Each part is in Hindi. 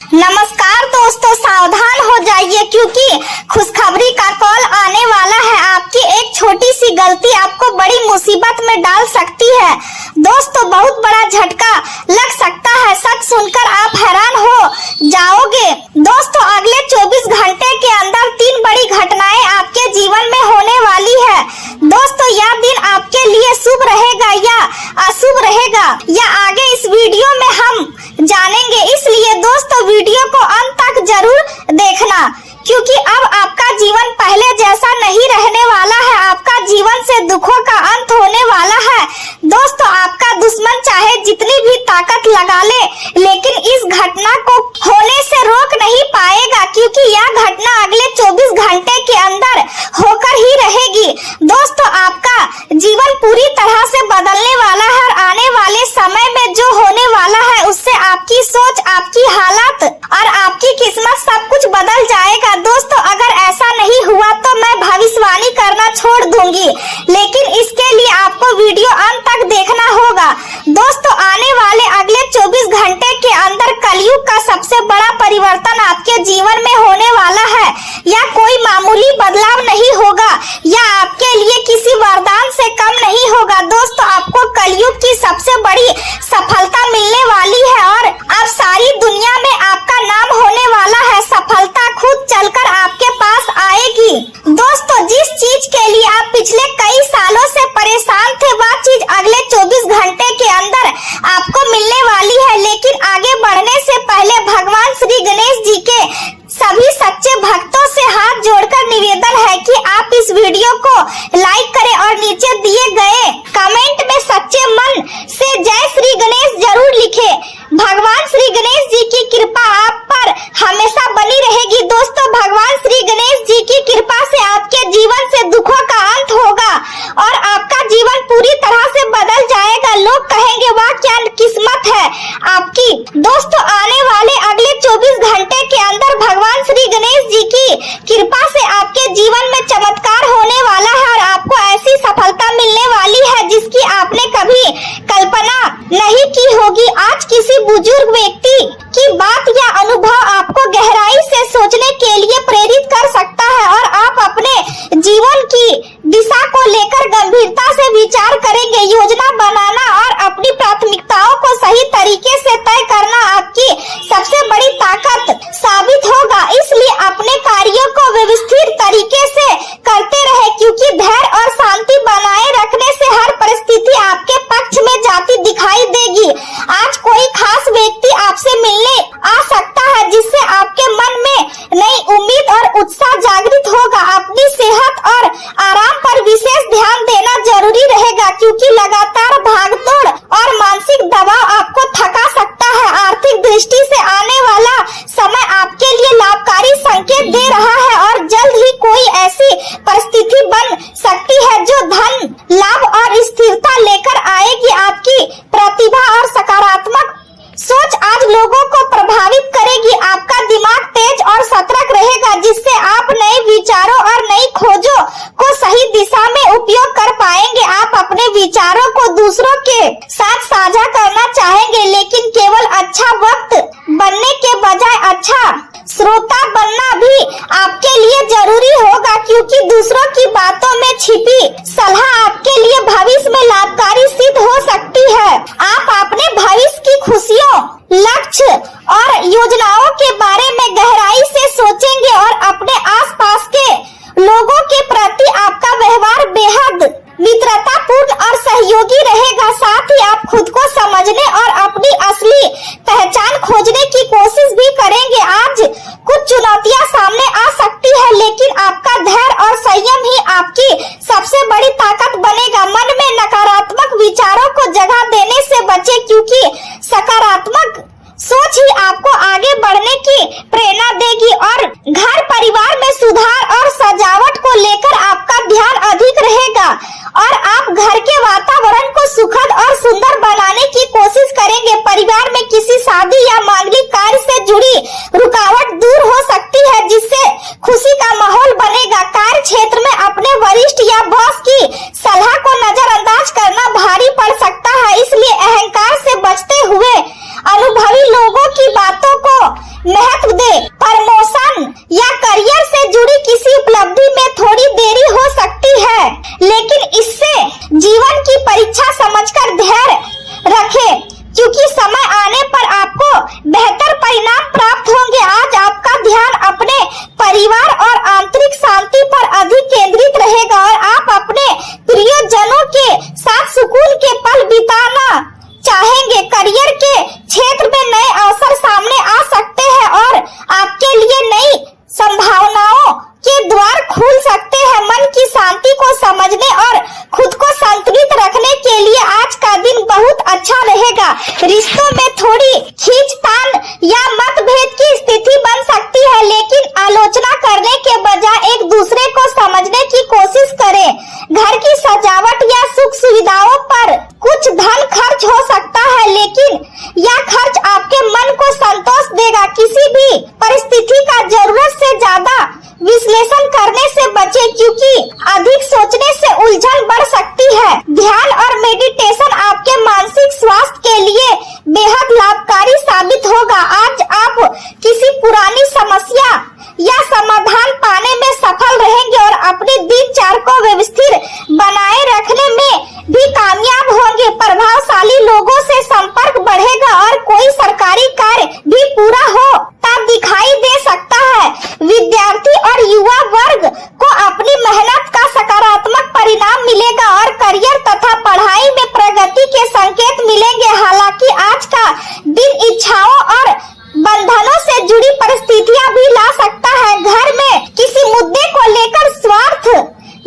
नमस्कार दोस्तों, सावधान हो जाइए क्योंकि खुशखबरी का कॉल आने वाला है। आपकी एक छोटी सी गलती आपको बड़ी मुसीबत में डाल सकती है। दोस्तों, बहुत बड़ा झटका लग सकता है। सच सुनकर आप हैरान हो जाओगे। दोस्तों, अगले 24 घंटे के अंदर 3 बड़ी घटनाएं आपके जीवन में होने वाली है। दोस्तों, यह दिन आपके लिए शुभ रहेगा या अशुभ रहेगा, या आगे इस वीडियो में हम जानेंगे। इसलिए दोस्तों, वीडियो को अंत तक जरूर देखना क्योंकि अब आपका जीवन पहले जैसा नहीं रहने वाला है। आपका जीवन से दुखों का अंत होने वाला है। दोस्तों, आपका दुश्मन चाहे जितनी भी ताकत लगा ले, लेकिन इस घटना को होने से रोक नहीं पाएगा क्योंकि यह घटना अगले 24 घंटे के अंदर होकर ही रहेगी। दोस्तों, आपका जीवन पूरी तरह से बदलने वाला है और आने वाले समय में जो होने वाला है उससे आपकी सोच, आपकी हालत और आपकी किस्मत सब कुछ बदल जाएगा। दोस्तों, अगर ऐसा नहीं हुआ तो मैं भविष्यवाणी करना छोड़ दूंगी, लेकिन इसके लिए आपको वीडियो अंत तक देखना होगा। दोस्तों, आने वाले अगले 24 घंटे के अंदर कलयुग का सबसे बड़ा परिवर्तन आपके जीवन में होने वाला है। यह कोई मामूली बदलाव नहीं होगा या आपके लिए किसी वरदान से कम नहीं होगा। दोस्तों, आपको कलयुग की सबसे बड़ी सफलता मिलने वाली है और अब सारी दुनिया में आपका नाम होने वाला है। सफलता खुद चलकर आपके पास आएगी। दोस्तों, जिस चीज के लिए आप पिछले कई सालों से परेशान थे, वह चीज अगले 24 घंटे के अंदर आपको मिलने वाली है। लेकिन आगे बढ़ने से पहले भगवान श्री गणेश जी के सभी सच्चे भक्तों से हाथ जोड़कर निवेदन है कि आप इस वीडियो को लाइक करें और नीचे दिए गए कमेंट में सच्चे मन से जय श्री गणेश जरूर लिखें। भगवान श्री गणेश जी की कृपा आप पर हमेशा बनी रहेगी। दोस्तों, भगवान श्री गणेश जी की कृपा से आपके जीवन से दुखों का अंत होगा और आपका जीवन पूरी तरह से बदल जाएगा। लोग कहेंगे वाह क्या किस्मत है आपकी। दोस्तों, आने वाले अगले 24 घंटे के अंदर भगवान श्री गणेश जी की कृपा से आपके जीवन में चमत्कार होने वाला है और आपको ऐसी सफलता मिलने वाली है जिसकी आपने कभी कल्पना नहीं की होगी। आज किसी बुजुर्ग व्यक्ति की बात या अनुभव आपको गहराई से सोचने के लिए प्रेरित कर सकता है और आप अपने जीवन की दिशा को लेकर गंभीरता से विचार करेंगे। योजना बनाना और अपनी प्राथमिकताओं को सही तरीके से तय करना आपकी सबसे बड़ी ताकत साबित होगा। इसलिए अपने कार्यों को व्यवस्थित तरीके से करते रहे क्योंकि धैर्य और शांति बनाए रखने से हर परिस्थिति आपके पक्ष में जाती दिखाई देगी। आज कोई खास व्यक्ति आपसे मिलने आ सकता है जिससे आपके मन में नई उम्मीद और उत्साह जागृत होगा। अपनी सेहत और आराम पर विशेष ध्यान देना जरूरी रहेगा क्योंकि लगातार भागदौड़ और मानसिक दबाव आपको थका सकता है। आर्थिक दृष्टि से आने वाला समय आपके लिए लाभकारी संकेत दे रहा है और जल्द ही कोई ऐसी परिस्थिति बन सकती है जो धन लाभ और स्थिरता लेकर आएगी। आपकी प्रतिभा और सकारात्मक सोच आज लोगों को प्रभावित करेगी। आपका दिमाग तेज और सतर्क रहेगा जिससे आप नए विचारों और नई खोजों को सही दिशा में उपयोग कर पाएंगे। आप अपने विचारों को दूसरों के साथ साझा करना चाहेंगे, लेकिन केवल अच्छा वक्त बनने के बजाय अच्छा श्रोता बनना भी आपके लिए जरूरी होगा क्योंकि दूसरों की बातों में छिपी सलाह आपके लिए भविष्य में लाभकारी सिद्ध हो सकती है। आप अपने भविष्य की खुशियों, लक्ष्य और योजनाओं के बारे में गहराई से सोचेंगे और अपने आसपास के लोगों के प्रति आपका व्यवहार बेहद मित्रतापूर्ण और सहयोगी रहेगा। साथ ही आप खुद को समझने और अपनी असली पहचान खोजने की कोशिश भी करेंगे। आज कुछ चुनौतियां सामने आ सकती है, लेकिन आपका धैर्य और संयम ही आपकी सबसे बड़ी ताकत बनेगा। मन में नकारात्मक विचारों को जगह देने से बचें क्योंकि सकारात्मक सोच ही आपको आगे बढ़ने की प्रेरणा देगी और घर परिवार में सुधार और सजावट को लेकर आपका ध्यान अधिक रहेगा और आप घर के वातावरण को सुखद और सुंदर बनाने की कोशिश करेंगे। परिवार में किसी शादी या मांगलिक कार्य से जुड़ी रुकावट दूर हो सकती है जिससे खुशी का माहौल बनेगा। कार्य क्षेत्र में अपने वरिष्ठ या बॉस की सलाह को नजरअंदाज करना भारी पड़ सकता है, इसलिए अहंकार से बचते हुए अनुभवी लोगों की बातों को महत्व दे। प्रमोशन या करियर से जुड़ी किसी उपलब्धि में थोड़ी देरी हो सकती है, लेकिन इससे जीवन की परीक्षा समझकर धैर्य रखें, क्योंकि समय आने पर आपको बेहतर परिणाम प्राप्त होंगे। आज आपका ध्यान अपने परिवार और आंतरिक शांति पर अधिक केंद्रित रहेगा और आप अपने प्रियजनों के साथ सुकून के पल बिताना चाहेंगे। करियर के क्षेत्र में नए अवसर सामने आ सकते हैं और आपके लिए नई संभावनाओं के द्वार खुल सकते हैं। मन की शांति को समझने और खुद को संतुलित रखने के लिए आज का दिन बहुत अच्छा रहेगा। रिश्तों में थोड़ी खींचतान या मतभेद की स्थिति बन सकती है, लेकिन आलोचना करने के बजाय एक दूसरे को समझने की कोशिश करें। घर की सजावट या सुख सुविधाओं पर कुछ धन खर्च हो सकता है, लेकिन यह खर्च आपके मन को संतोष देगा। किसी भी परिस्थिति का जरूरत से ज्यादा विश्लेषण करने से बचें, क्योंकि अधिक सोचने से उलझन बढ़ सकती है। ध्यान और मेडिटेशन आपके मानसिक स्वास्थ्य के लिए बेहद लाभकारी साबित होगा। आज आप किसी पुरानी समस्या या समाधान पाने में सफल रहेंगे और अपने दिनचर्या को व्यवस्थित बनाए रखने में भी कामयाब होंगे। प्रभावशाली लोगों से संपर्क बढ़ेगा और कोई सरकारी कार्य भी पूरा हो तब दिखाई दे सकता है। विद्यार्थी और युवा वर्ग को अपनी मेहनत का सकारात्मक परिणाम मिलेगा और करियर तथा पढ़ाई में प्रगति के संकेत मिलेंगे। हालांकि आज का दिन इच्छाओं और बंधनों से जुड़ी परिस्थितियां भी ला सकता है। घर में किसी मुद्दे को लेकर स्वार्थ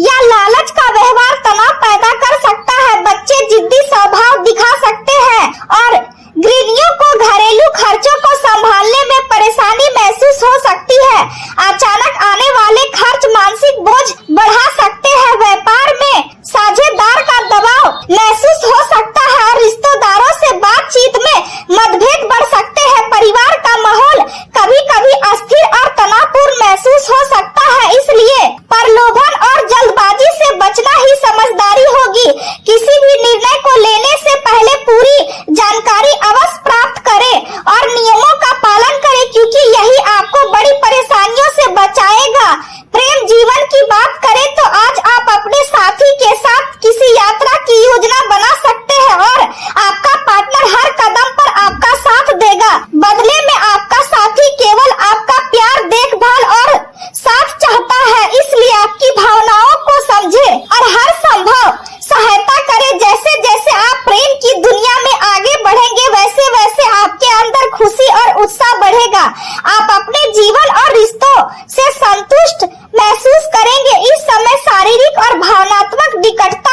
या लालच का व्यवहार तनाव पैदा कर सकता है। बच्चे जिद्दी स्वभाव दिखा सकते हैं और गृहिणियों को घरेलू खर्चों को संभालने में परेशानी महसूस हो सकती है। अचानक आने वाले खर्च मानसिक बोझ बढ़ा सकते हैं। व्यापार में साझेदार का दबाव महसूस हो सकता है और रिश्तेदारों से बातचीत में मतभेद बढ़ सकते हैं। परिवार का माहौल कभी-कभी अस्थिर और तनावपूर्ण महसूस हो सकता है, इसलिए प्रलोभन और जल्दबाजी से बचना ही समझदारी होगी। किसी भी निर्णय को लेने से पहले पूरी जानकारी अवश्य प्राप्त करें और नियमों का पालन करें, क्योंकि यही आपको बड़ी परेशानियों से बचाएगा। प्रेम जीवन की बात करें तो आज आप अपने साथी के साथ किसी यात्रा की योजना बना सकते हैं और आपका पार्टनर हर कदम पर आपका साथ देगा। बदले में आपका साथी केवल आपका प्यार, देखभाल और साथ चाहता है, इसलिए आपकी भावनाओं को समझे और हर संभव सहायता करे। जैसे जैसे आप प्रेम की दुनिया में आगे बढ़ेंगे, वैसे वैसे आपके अंदर खुशी और उत्साह बढ़ेगा। आप अपने जीवन और रिश्तों से संतुष्ट महसूस करेंगे। इस समय शारीरिक और भावनात्मक निकटता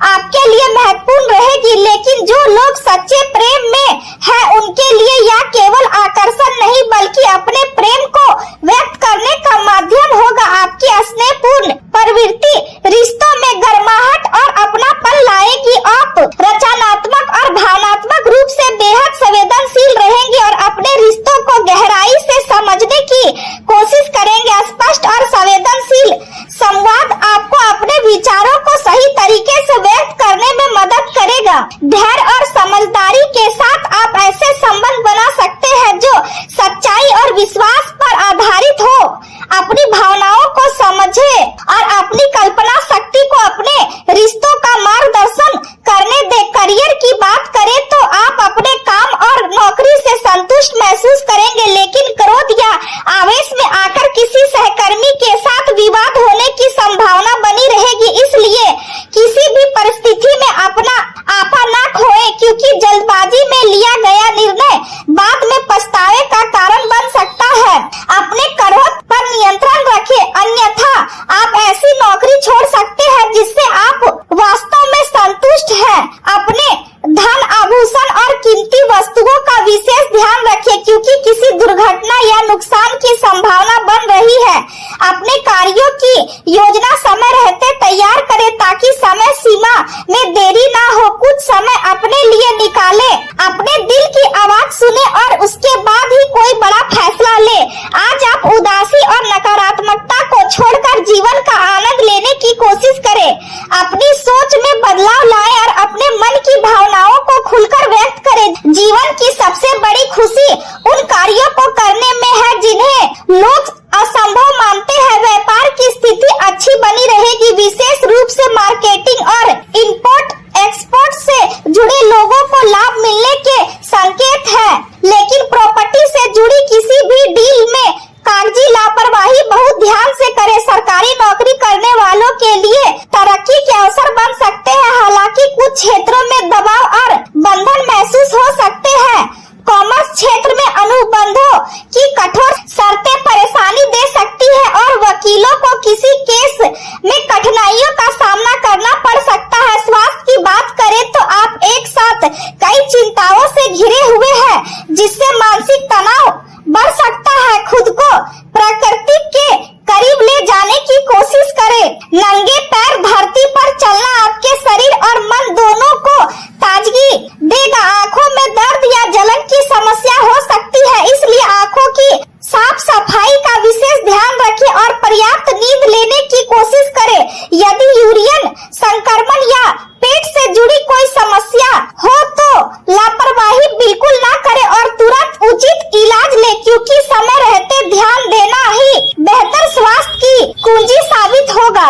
आपके लिए महत्वपूर्ण रहेगी, लेकिन जो लोग सच्चे प्रेम में हैं, उनके लिए यह केवल आकर्षण नहीं बल्कि अपने प्रेम को व्यक्त करने का माध्यम होगा। आपकी स्नेहपूर्ण प्रवृत्ति रिश्तों में गर्माहट और अपनापन लाएगी। आप रचनात्मक और भावनात्मक रूप से बेहद संवेदनशील रहेंगे और अपने रिश्तों को गहराई से समझने की कोशिश करेंगे। स्पष्ट और संवेदनशील संवाद आपको अपने विचारों को सही तरीके से व्यक्त करने में मदद करेगा। धैर्य और समझदारी के साथ आप ऐसे संबंध बना सकते हैं जो सच्चाई और विश्वास पर आधारित हो। अपनी भावनाओं को समझे और अपनी कल्पना शक्ति को अपने रिश्तों का मार्गदर्शन करने दे। करियर की बात करें तो आप अपने काम और नौकरी से संतुष्ट महसूस करेंगे, लेकिन क्रोध या आवेश में आकर किसी सहकर्मी के साथ विवाद होने की संभावना बनी रहेगी। इसलिए किसी भी परिस्थिति में अपना आपा न खोएं, क्योंकि जल्दबाजी में लिया गया निर्णय बाद में पछतावे का कारण बन सकता है। अपने क्रोध पर नियंत्रण रखें, अन्यथा आप ऐसी नौकरी छोड़ सकते हैं जिससे आप वास्तव में संतुष्ट हैं। अपने धन, आभूषण और कीमती वस्तुओं का विशेष ध्यान रखें, क्योंकि किसी दुर्घटना या नुकसान की संभावना बन रही है। अपने कार्यों की योजना समय रहते तैयार करें ताकि समय सीमा में देरी ना हो। कुछ समय अपने लिए निकालें, अपने दिल की आवाज सुने और उसके बाद ही कोई बड़ा फैसला ले। आज आप उदासी और नकारात्मकता को छोड़कर जीवन का आनंद लेने की कोशिश करें। अपनी सोच में बदलाव लाएं और अपने मन की भावनाओं को खुलकर व्यक्त करें। जीवन की सबसे बड़ी खुशी उन कार्यों को करने में है जिन्हें लोग असंभव मानते हैं। व्यापार की स्थिति अच्छी बनी रहेगी, विशेष रूप से मार्केटिंग और इंपोर्ट एक्सपोर्ट से जुड़े लोगों को लाभ मिलने के संकेत है। लेकिन प्रॉपर्टी से जुड़ी किसी भी डील में कागजी लापरवाही बहुत ध्यान से करें। सरकारी नौकरी करने वालों के लिए तरक्की के अवसर बन सकते हैं, हालांकि कुछ क्षेत्रों में दबाव और बंधन महसूस हो सकते हैं। कॉमर्स क्षेत्र में अनुबंधों की कठोर शर्तें परेशानी दे सकती है और वकीलों को किसी केस में कठिनाइयों का सामना करना पड़ सकता है। स्वास्थ्य की बात करें तो आप एक साथ कई चिंताओं से घिरे हुए हैं, जिससे मानसिक तनाव बढ़ सकता है। खुद को प्रकृति के करीब ले जाने की कोशिश करें। नंगे पैर धरती पर चलना आपके शरीर और मन दोनों को ताजगी देगा। आंखों में दर्द या जलन की समस्या हो सकती है, इसलिए आंखों की साफ सफाई का विशेष ध्यान रखें और पर्याप्त नींद लेने की कोशिश करें। यदि यूरिन संक्रमण या पेट से जुड़ी कोई समस्या हो तो लापरवाही बिल्कुल ना करें और तुरंत उचित इलाज लें, क्योंकि समय रहते ध्यान देना ही बेहतर स्वास्थ्य की कुंजी साबित होगा।